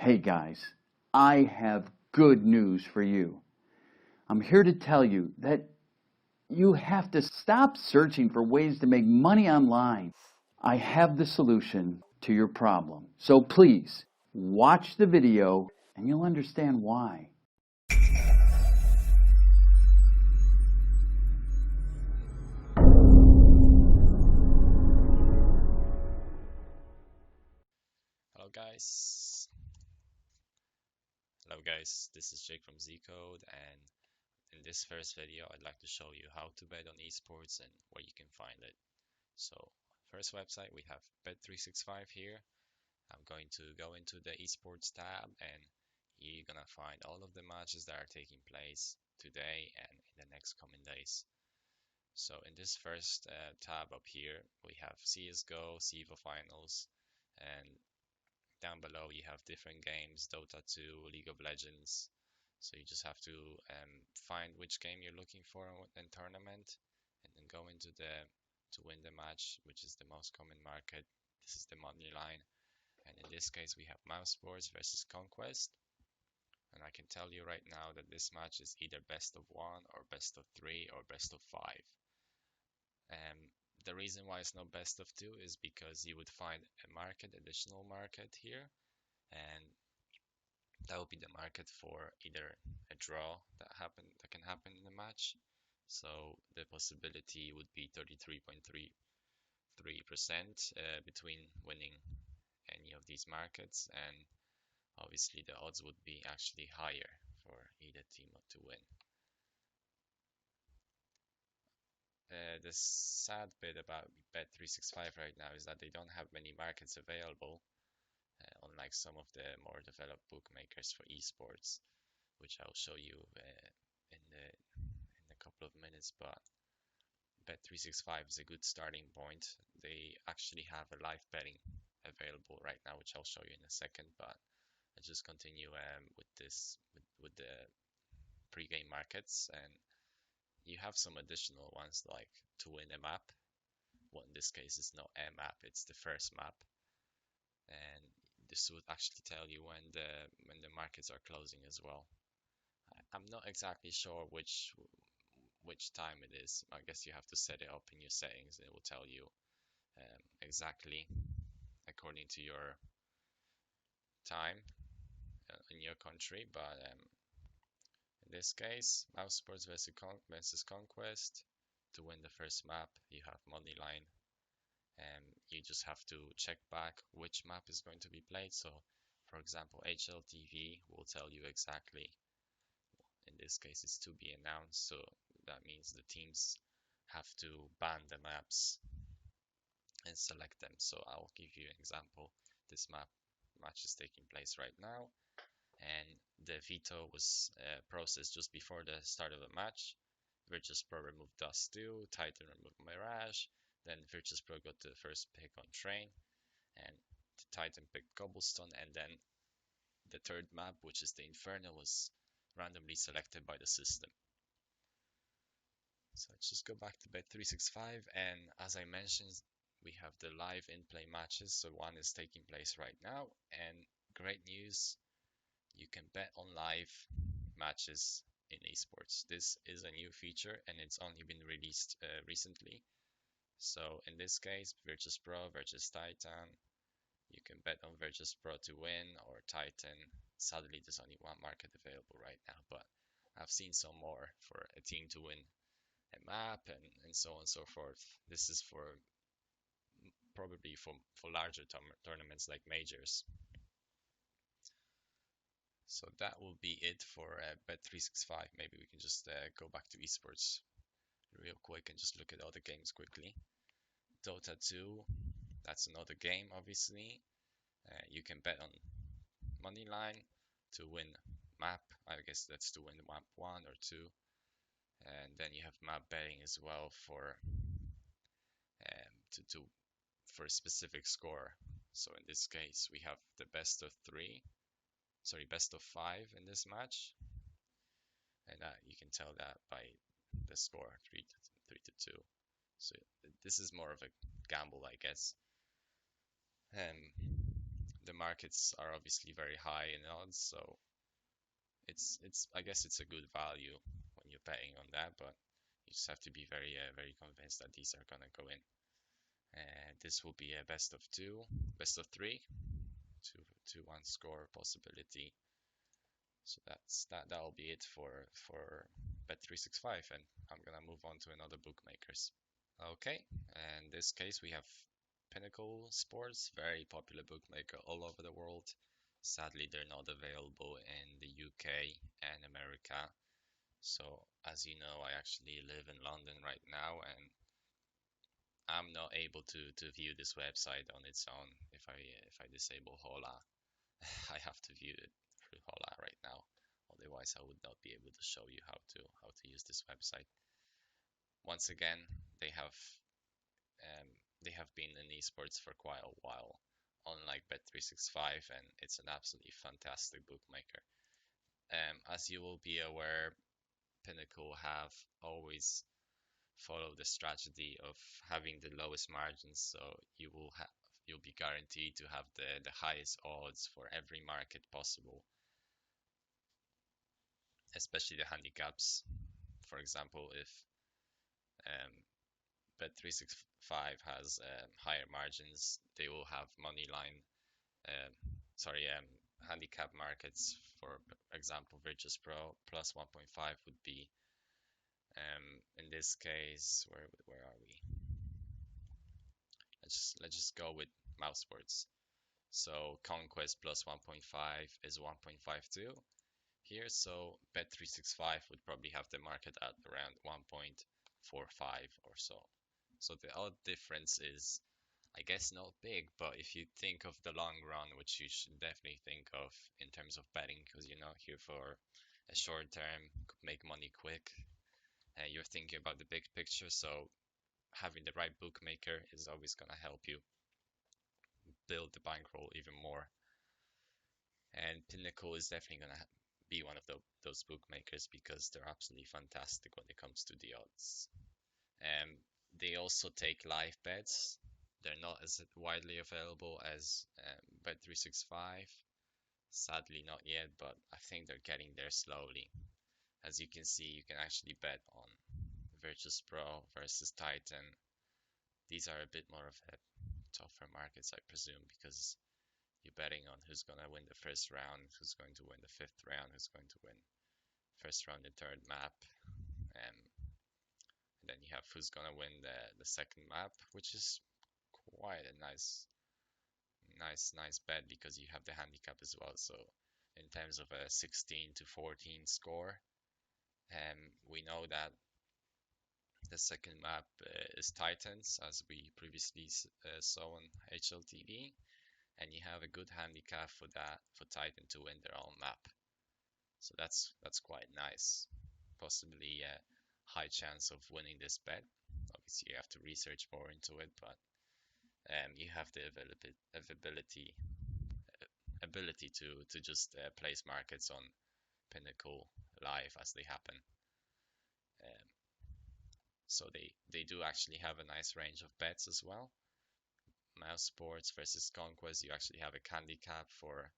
Hey guys, I have good news for you. I'm here to tell you that you have to stop searching for ways to make money online. I have the solution to your problem. So please, watch the video and you'll understand why. Hello guys, this is Jake from Csgo, and in this first video I'd like to show you how to bet on esports and where you can find it. So first website, we have Bet365 here. I'm going to go into the esports tab, and you're gonna find all of the matches that are taking place today and in the next coming days. So in this first tab up here, we have Csgo, CEVO Finals, and down below you have different games, Dota 2, League of Legends. So you just have to find which game you're looking for in tournament, and then go into to win the match, which is the most common market. This is the money line, and in this case we have Mouse Sports versus Conquest. And I can tell you right now that this match is either best of 1 or best of 3 or best of 5. The reason why it's not best of 2 is because you would find a additional market here, and that would be the market for either a draw that can happen in the match. So the possibility would be 33.33% between winning any of these markets, and obviously the odds would be actually higher for either team to win. The sad bit about Bet365 right now is that they don't have many markets available, unlike some of the more developed bookmakers for esports, which I'll show you in a couple of minutes. But Bet365 is a good starting point. They actually have a live betting available right now, which I'll show you in a second. But I'll just continue with the pre-game markets, and you have some additional ones like to win a map. Well, in this case, it's not a map; it's the first map, and this would actually tell you when the markets are closing as well. I'm not exactly sure which time it is. I guess you have to set it up in your settings, and it will tell you exactly according to your time in your country. But in this case, Mouse Sports versus Conquest. To win the first map, you have money line, and you just have to check back which map is going to be played. So, for example, HLTV will tell you exactly. In this case, it's to be announced, so that means the teams have to ban the maps and select them. So I'll give you an example. This match is taking place right now, and the veto was processed just before the start of the match. Virtus.pro removed Dust 2, Titan removed Mirage, then Virtus.pro got the first pick on Train, and Titan picked Cobblestone, and then the third map, which is the Inferno, was randomly selected by the system. So let's just go back to Bet365, and as I mentioned, we have the live in-play matches. So one is taking place right now, and great news, you can bet on live matches in esports. This is a new feature, and it's only been released recently. So in this case, Virtus.pro versus Titan, you can bet on Virtus.pro to win or Titan. Sadly, there's only one market available right now, but I've seen some more for a team to win a map and so on and so forth. This is for probably for larger tournaments like majors. So that will be it for Bet365. Maybe we can just go back to esports real quick and just look at all the games quickly. Dota 2, that's another game, obviously. You can bet on money line to win map. I guess that's to win map 1 or 2. And then you have map betting as well for for a specific score. So in this case, we have the best of 5 in this match, and you can tell that by the score 3 to 2. So this is more of a gamble, I guess. the markets are obviously very high in odds, so it's I guess it's a good value when you're betting on that, but you just have to be very convinced that these are gonna go in. And this will be a best of two, best of three, two one score possibility. So that'll be it for Bet365, and I'm gonna move on to another bookmakers. Okay, in this case we have Pinnacle Sports, very popular bookmaker all over the world. Sadly, they're not available in the UK and America. So as you know, I actually live in London right now, and I'm not able to view this website on its own if I disable Hola. I have to view it through Hola right now. Otherwise, I would not be able to show you how to use this website. Once again, they have um, they have been in esports for quite a while, unlike Bet365, and it's an absolutely fantastic bookmaker. As you will be aware, Pinnacle have always followed the strategy of having the lowest margins, so you'll be guaranteed to have the highest odds for every market possible, especially the handicaps. For example, if um, Bet365 has higher margins, they will have money line, um, handicap markets. For example, Virtus Pro plus 1.5 would be, in this case, where are we? Let's just go with mouse sports. So Conquest plus 1.5 is 1.52 here. So Bet365 would probably have the market at around 1.45 or so. So the odd difference is, I guess, not big, but if you think of the long run, which you should definitely think of in terms of betting, because you're not here for a short term, make money quick, and you're thinking about the big picture. So having the right bookmaker is always going to help you build the bankroll even more. And Pinnacle is definitely going to be one of those bookmakers because they're absolutely fantastic when it comes to the odds. They also take live bets. They're not as widely available as Bet365. Sadly, not yet, but I think they're getting there slowly. As you can see, you can actually bet on Virtus Pro versus Titan. These are a bit more of a tougher markets, I presume, because you're betting on who's going to win the first round, who's going to win the fifth round, who's going to win first round and third map. And then you have who's going to win the second map, which is quite a nice bet because you have the handicap as well. So in terms of a 16 to 14 score, we know that the second map is Titans, as we previously saw on HLTV, and you have a good handicap for Titan to win their own map. So that's quite nice. Possibly a high chance of winning this bet. Obviously, you have to research more into it, but you have the ability to just place markets on Pinnacle live as they happen. So they do actually have a nice range of bets as well. Mouse Sports versus Conquest, you actually have a handicap for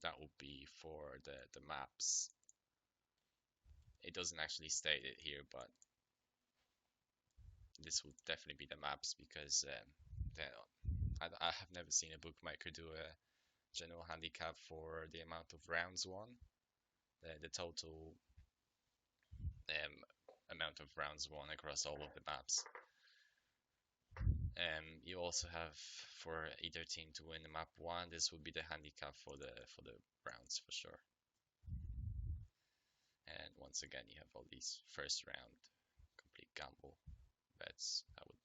that would be for the maps. It doesn't actually state it here, but this would definitely be the maps because I have never seen a bookmaker do a general handicap for the amount of rounds won, the total amount of rounds won across all of the maps. You also have for either team to win the map one, this would be the handicap for the rounds for sure. And once again, you have all these first round complete gamble bets. I would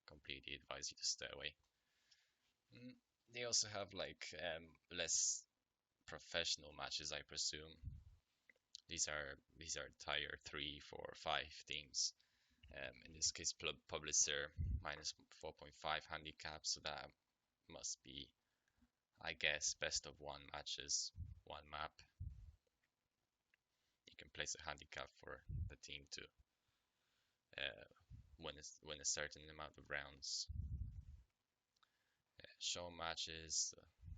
completely advise you to stay away. They also have like less professional matches, I presume. These are tier 3, 4, 5 teams. In this case, Publisher minus 4.5 handicap, so that must be, I guess, best of one matches, one map. You can place a handicap for the team to win a certain amount of rounds. show matches.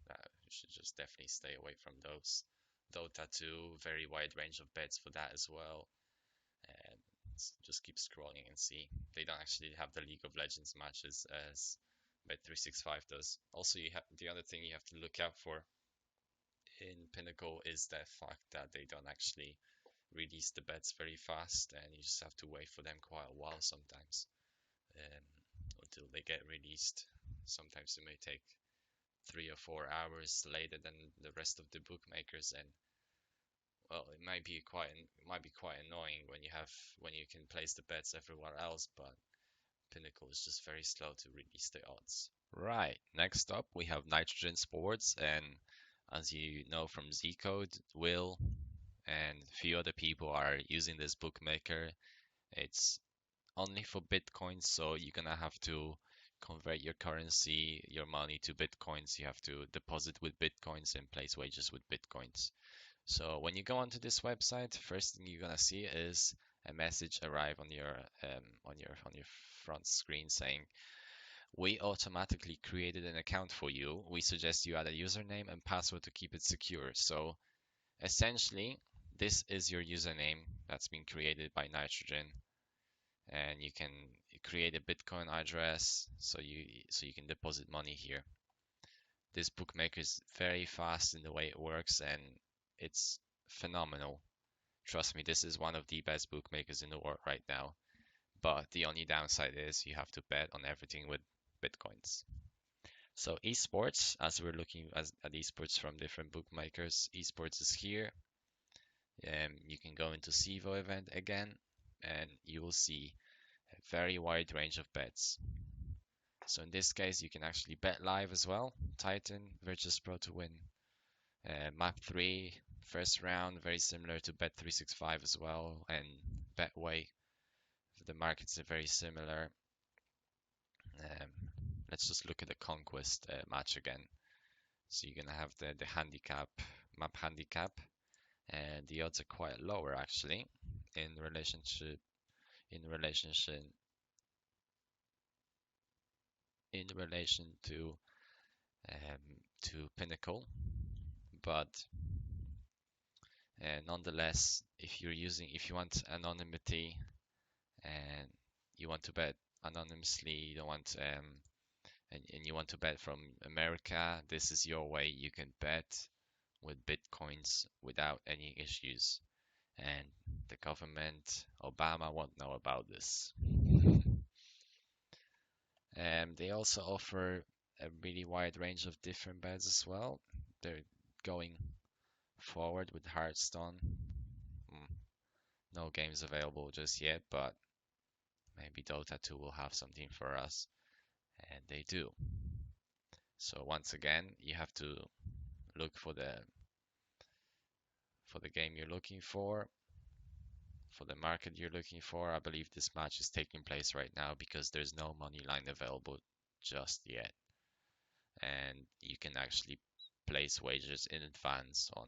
You should just definitely stay away from those. Dota 2, very wide range of bets for that as well. And just keep scrolling and see. They don't actually have the League of Legends matches as Bet365 does. Also, the other thing you have to look out for in Pinnacle is the fact that they don't actually release the bets very fast, and you just have to wait for them quite a while sometimes um, until they get released. Sometimes it may take 3 or 4 hours later than the rest of the bookmakers, and well, it might be quite annoying when you can place the bets everywhere else, but Pinnacle is just very slow to release the odds. Right, next up we have Nitrogen Sports, and as you know from Zcode, Will and a few other people are using this bookmaker. It's only for Bitcoins, so you're gonna have to convert your currency, your money to Bitcoins. You have to deposit with Bitcoins and place wagers with Bitcoins. So when you go onto this website, first thing you're gonna see is a message arrive on your front screen saying, "We automatically created an account for you. We suggest you add a username and password to keep it secure." So essentially, this is your username that's been created by Nitrogen, and you can create a Bitcoin address so you can deposit money here. This bookmaker is very fast in the way it works, and it's phenomenal. Trust me, this is one of the best bookmakers in the world right now. But the only downside is you have to bet on everything with Bitcoins. So esports, as we're looking at esports from different bookmakers, esports is here. You can go into Csgo event again, and you will see a very wide range of bets. So in this case, you can actually bet live as well. Titan, Virtus Pro to win. Map 3, first round, very similar to Bet365 as well, and Betway. The markets are very similar. Um, let's just look at the Conquest match again. So you're gonna have the handicap, map handicap, and the odds are quite lower actually in relationship in relationship in relation to Pinnacle, but nonetheless, if you want anonymity and you want to bet anonymously, you don't want and you want to bet from America, this is your way. You can bet with Bitcoins without any issues. And the government, Obama, won't know about this. They also offer a really wide range of different bets as well. They're going forward with Hearthstone. No games available just yet, but maybe Dota 2 will have something for us, and they do. So once again, you have to look for the game you're looking for the market you're looking for. I believe this match is taking place right now because there's no money line available just yet. And you can actually place wagers in advance on,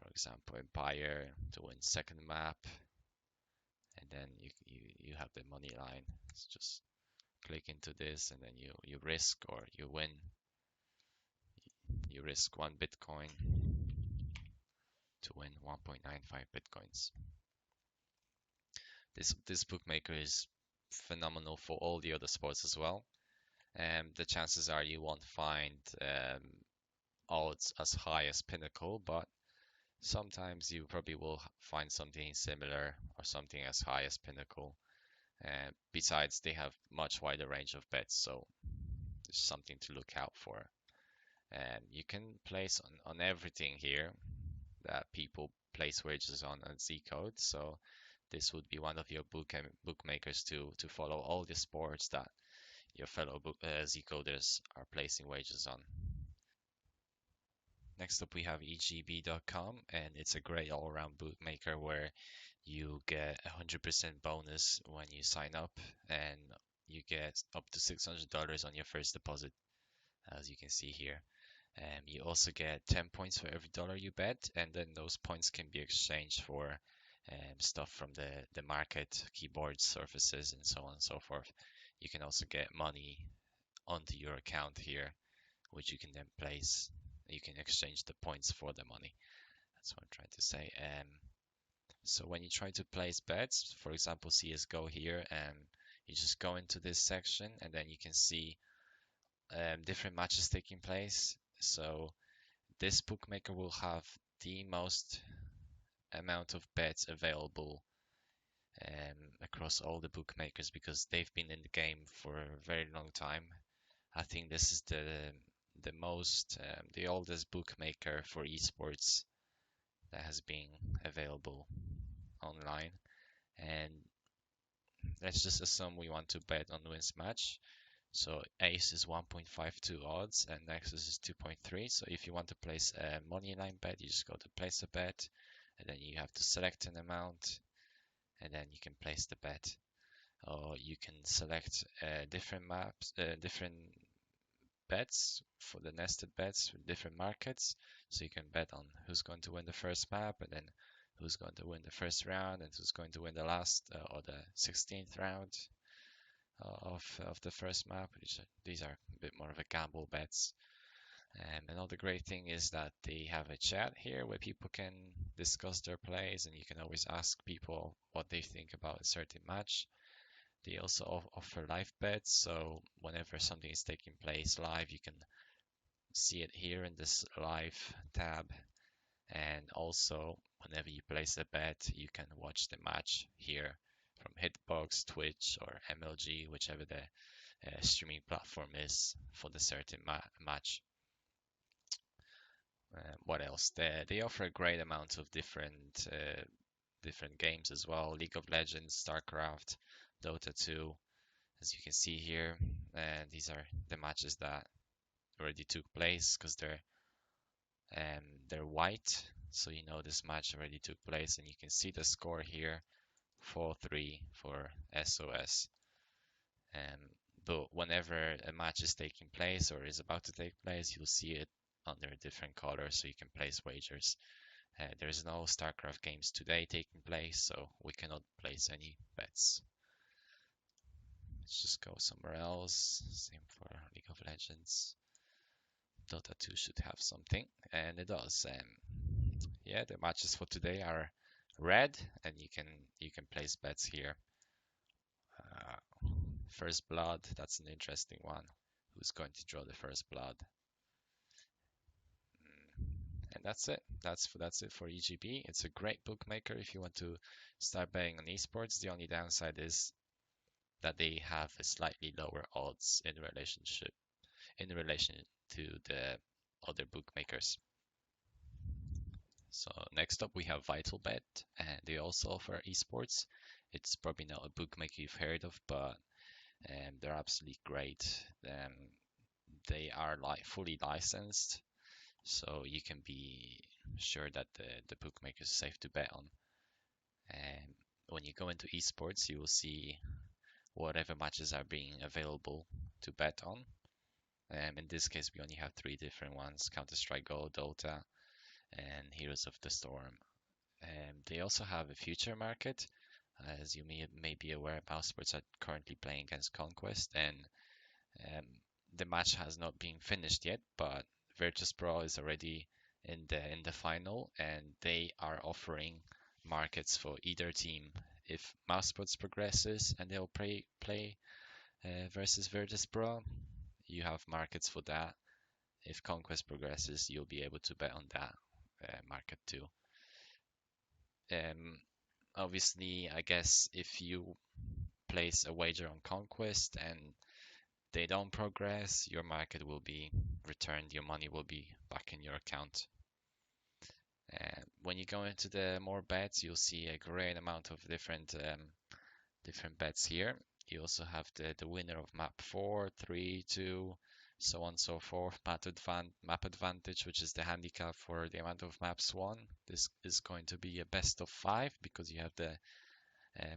for example, Empire to win second map. And then you have the money line. It's just click into this and then you risk or you win. You risk 1 Bitcoin to win 1.95 Bitcoins. This bookmaker is phenomenal for all the other sports as well. The chances are you won't find odds as high as Pinnacle, but sometimes you probably will find something similar or something as high as Pinnacle. Besides, they have much wider range of bets, so there's something to look out for. You can place on everything here that people place wagers on Zcode, so this would be one of your bookmakers to follow all the sports that your fellow Zcoders are placing wagers on. Next up we have egb.com, and it's a great all-around bookmaker where you get 100% bonus when you sign up, and you get up to $600 on your first deposit, as you can see here. You also get 10 points for every dollar you bet, and then those points can be exchanged for stuff from the market, keyboards, surfaces, and so on and so forth. You can also get money onto your account here. which you can then place. You can exchange the points for the money. That's what I'm trying to say. So when you try to place bets, for example, Csgo here, you just go into this section and then you can see different matches taking place. So this bookmaker will have the most amount of bets available across all the bookmakers because they've been in the game for a very long time. I think this is the most the oldest bookmaker for esports that has been available online. And let's just assume we want to bet on wins match. So ace is 1.52 odds and nexus is 2.3. So if you want to place a money line bet, you just go to place a bet, and then you have to select an amount, and then you can place the bet. Or you can select different maps, different bets for the nested bets with different markets. So you can bet on who's going to win the first map, and then who's going to win the first round, and who's going to win the last or the 16th round of the first map. These are a bit more of a gamble bets. Another great thing is that they have a chat here where people can discuss their plays, and you can always ask people what they think about a certain match. They also offer live bets, so whenever something is taking place live, you can see it here in this live tab. And also, whenever you place a bet, you can watch the match here from Hitbox, Twitch, or MLG, whichever the streaming platform is for the certain match. What else? They offer a great amount of different games as well. League of Legends, StarCraft, Dota 2, as you can see here. And these are the matches that already took place because they're white, so you know this match already took place, and you can see the score here, 4-3 for SOS. But whenever a match is taking place or is about to take place, you'll see it under a different color, so you can place wagers. There's no StarCraft games today taking place, so we cannot place any bets. Let's just go somewhere else. Same for League of Legends. Dota 2 should have something, and it does. Yeah, the matches for today are red, and you can place bets here. First blood, that's an interesting one. Who's going to draw the first blood? And that's it. That's it for EGB. It's a great bookmaker if you want to start betting on esports. The only downside is that they have a slightly lower odds in relation to the other bookmakers. So next up we have Vitalbet, and they also offer esports. It's probably not a bookmaker you've heard of, but they're absolutely great. They are fully licensed, so you can be sure that the bookmaker is safe to bet on. And when you go into esports, you will see whatever matches are being available to bet on. In this case, we only have 3 different ones: Counter-Strike Go, Dota, and Heroes of the Storm. They also have a future market. As you may be aware, Mousesports are currently playing against Conquest, and the match has not been finished yet, but Virtus.pro is already in the final, and they are offering markets for either team. If Mousesports progresses and they'll play versus Virtus.pro, you have markets for that. If Conquest progresses, you'll be able to bet on that market too. Obviously, I guess if you place a wager on Conquest and they don't progress, your market will be returned, your money will be back in your account. When you go into the more bets, you'll see a great amount of different bets here. You also have the winner of map 4, 3, 2, so on and so forth. Map advantage, which is the handicap for the amount of maps won. This is going to be a best of 5 because you have the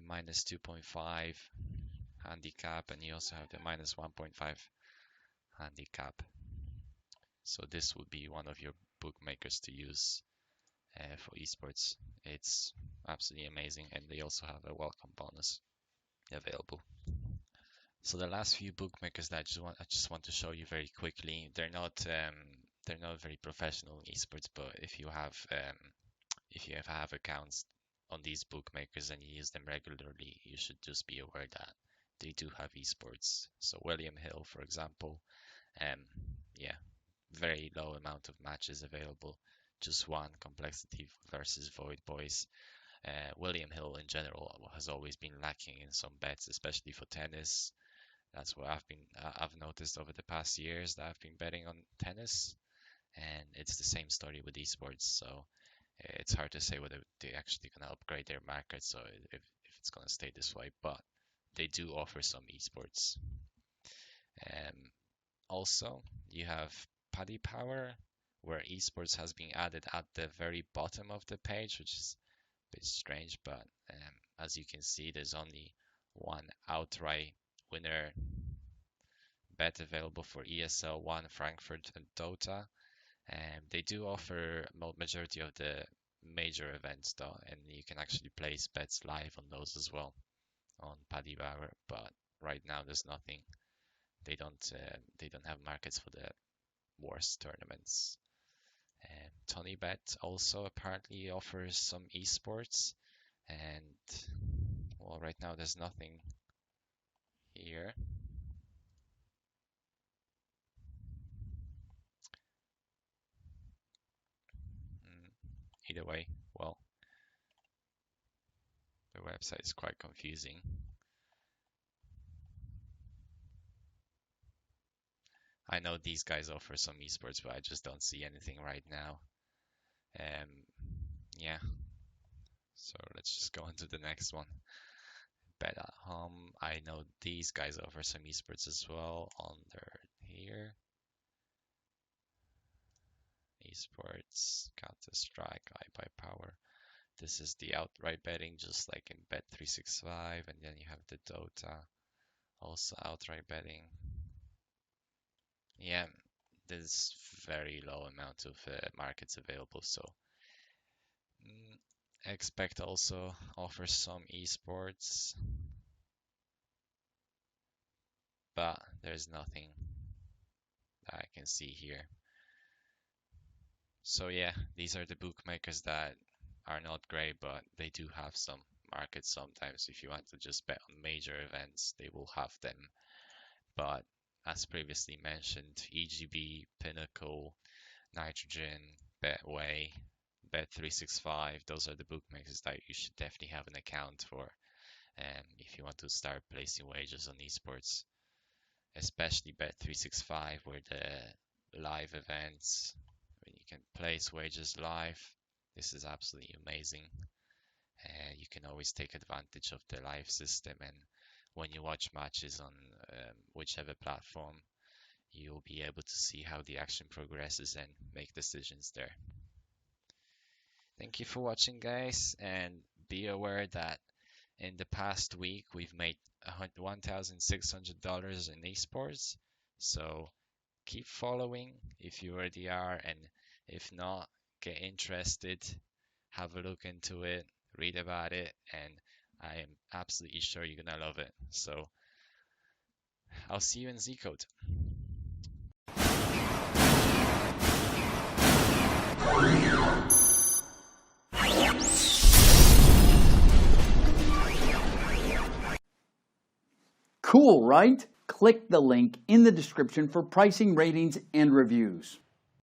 minus 2.5 handicap, and you also have the minus 1.5 handicap. So this would be one of your bookmakers to use for esports. It's absolutely amazing, and they also have a welcome bonus available. So the last few bookmakers that I just want to show you very quickly. They're not very professional in esports, but if you have accounts on these bookmakers and you use them regularly, you should just be aware that they do have esports. So William Hill, for example, yeah, very low amount of matches available, just one complexity versus Void Boys. William Hill in general has always been lacking in some bets, especially for tennis. That's what I've noticed over the past years that I've been betting on tennis, and it's the same story with esports. So it's hard to say whether they're actually going to upgrade their market, so if it's going to stay this way, but they do offer some esports. Also, you have Paddy Power, where esports has been added at the very bottom of the page, which is a bit strange, but as you can see, there's only one outright winner bet available for ESL 1, Frankfurt, and Dota. They do offer majority of the major events though, and you can actually place bets live on those as well on Paddy Power, but right now there's nothing. They don't have markets for the worst tournaments. TonyBet also apparently offers some esports, and well, right now there's nothing here. Either way, well, the website is quite confusing. I know these guys offer some esports, but I just don't see anything right now. Yeah. So let's just go on to the next one. Bet at home. I know these guys offer some esports as well under here. Esports, Counter-Strike, iBuyPower. This is the outright betting, just like in Bet365, and then you have the Dota, also outright betting. Yeah, there's very low amount of markets available, so Expect also offers some esports, but there's nothing that I can see here. So yeah, these are the bookmakers that are not great, but they do have some markets sometimes. If you want to just bet on major events, they will have them. But as previously mentioned, EGB, Pinnacle, Nitrogen, Betway, Bet365, those are the bookmakers that you should definitely have an account for if you want to start placing wagers on esports. Especially Bet365, where the live events, when you can place wagers live, this is absolutely amazing. You can always take advantage of the live system, and when you watch matches on whichever platform, you'll be able to see how the action progresses and make decisions there. Thank you for watching, guys, and be aware that in the past week we've made $1,600 in esports, so keep following if you already are, and if not, get interested, have a look into it, read about it, and I am absolutely sure you're gonna love it. So I'll see you in Zcode. Cool, right? Click the link in the description for pricing, ratings, and reviews.